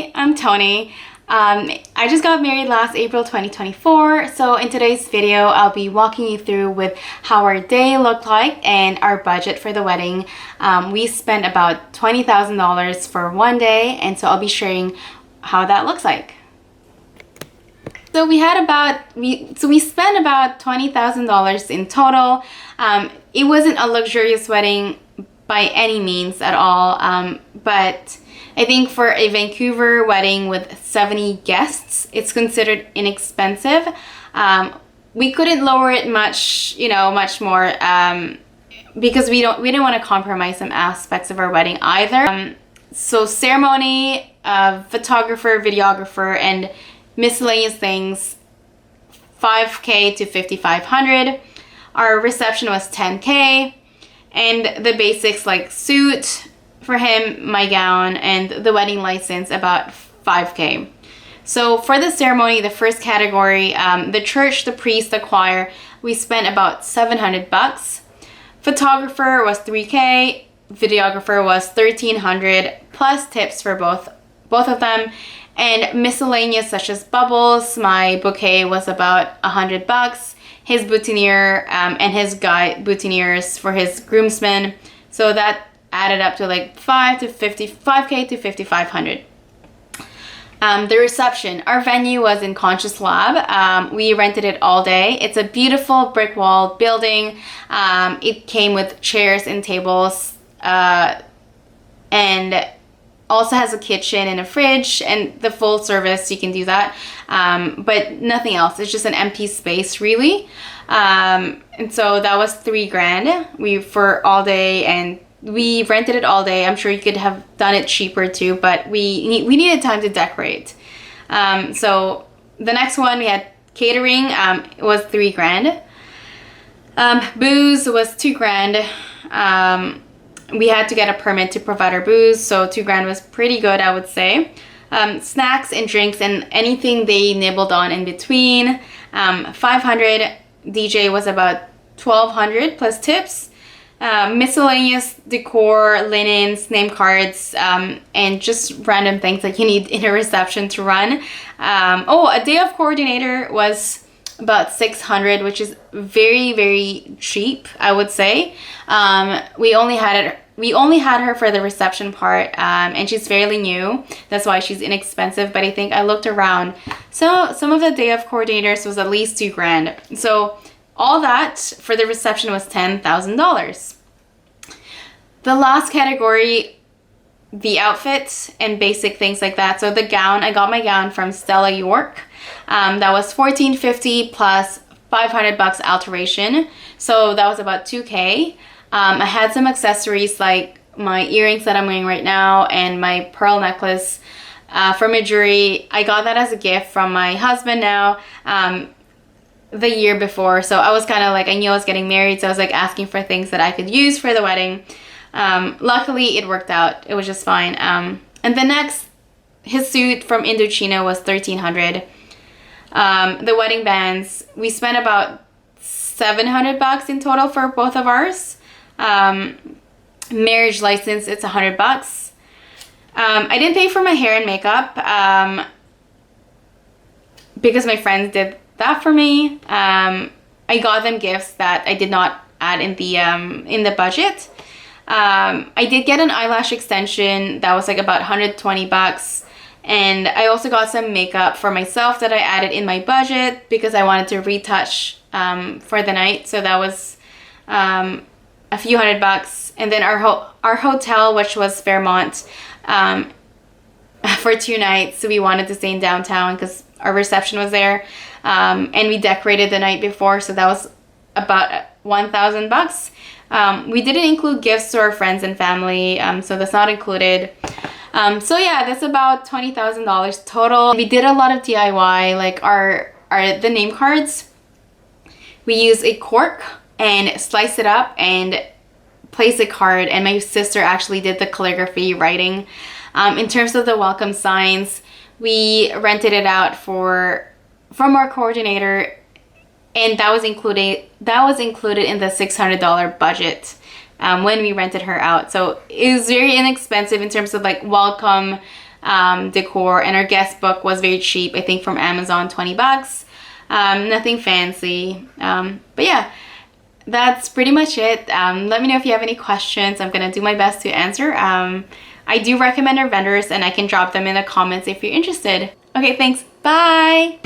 Hi, I'm Tony. I just got married last April 2024, so in today's video I'll be walking you through with how our day looked like and our budget for the wedding. We spent about $20,000 for one day, and so I'll be sharing how that looks like. So we spent about $20,000 in total. It wasn't a luxurious wedding by any means at all, but I think for a Vancouver wedding with 70 guests, it's considered inexpensive. We couldn't lower it much more, because we didn't want to compromise some aspects of our wedding either. So ceremony, photographer, videographer, and miscellaneous things, $5K to $5,500. Our reception was $10K, and the basics like suit for him, my gown, and the wedding license about $5K. So for the ceremony, the first category, the church, the priest, the choir, we spent about $700. Photographer was $3K, videographer was $1,300 plus tips for both of them, and miscellaneous such as bubbles. My bouquet was about $100. His boutonniere and his guide boutonnieres for his groomsmen, so that added up to like $5K to $5,500. The reception, our venue was in Conscious Lab. We rented it all day. It's a beautiful brick wall building. It came with chairs and tables, and also has a kitchen and a fridge, and the full service, you can do that, but nothing else. It's just an empty space really. And so that was $3,000 for all day, and we rented it all day. I'm sure you could have done it cheaper too, but we needed time to decorate. So the next one, we had catering. It was $3,000. Booze was $2,000. We had to get a permit to provide our booze, so $2,000 was pretty good, I would say. Snacks and drinks and anything they nibbled on in between, $500. DJ was about $1,200 plus tips. Miscellaneous decor, linens, name cards, and just random things that you need in a reception to run. A day of coordinator was about $600, which is very, very cheap, I would say. We only had her for the reception part, and she's fairly new. That's why she's inexpensive. But I think I looked around, so some of the day of coordinators was at least $2,000. So all that for the reception was $10,000. The last category, the outfits and basic things like that. So the gown, I got my gown from Stella York. That was $1,450 plus $500 alteration. So that was about $2K. I had some accessories like my earrings that I'm wearing right now and my pearl necklace from a jewelry. I got that as a gift from my husband now. The year before, so I was kind of like, I knew I was getting married, so I was like asking for things that I could use for the wedding. Luckily it worked out. It was just fine. And the next, his suit from Indochino was $1,300. The wedding bands, we spent about $700 in total for both of ours. Marriage license, it's $100. I didn't pay for my hair and makeup because my friends did that for me. I got them gifts that I did not add in the budget. I did get an eyelash extension that was like about $120, and I also got some makeup for myself that I added in my budget because I wanted to retouch for the night. So that was a few $100. And then our hotel, which was Fairmont, for 2 nights. So we wanted to stay in downtown because our reception was there. And we decorated the night before, so that was about $1,000. We didn't include gifts to our friends and family, so that's not included. So yeah, that's about $20,000 total. We did a lot of DIY, like the name cards. We used a cork and sliced it up and placed a card, and my sister actually did the calligraphy writing. In terms of the welcome signs, we rented it out from our coordinator, and that was included in the $600 budget when we rented her out. So it was very inexpensive in terms of like welcome decor, and our guest book was very cheap. I think from Amazon, 20 bucks. Nothing fancy. But yeah, that's pretty much it. Let me know if you have any questions. I'm gonna do my best to answer. I do recommend our vendors, and I can drop them in the comments if you're interested. Okay, thanks. Bye.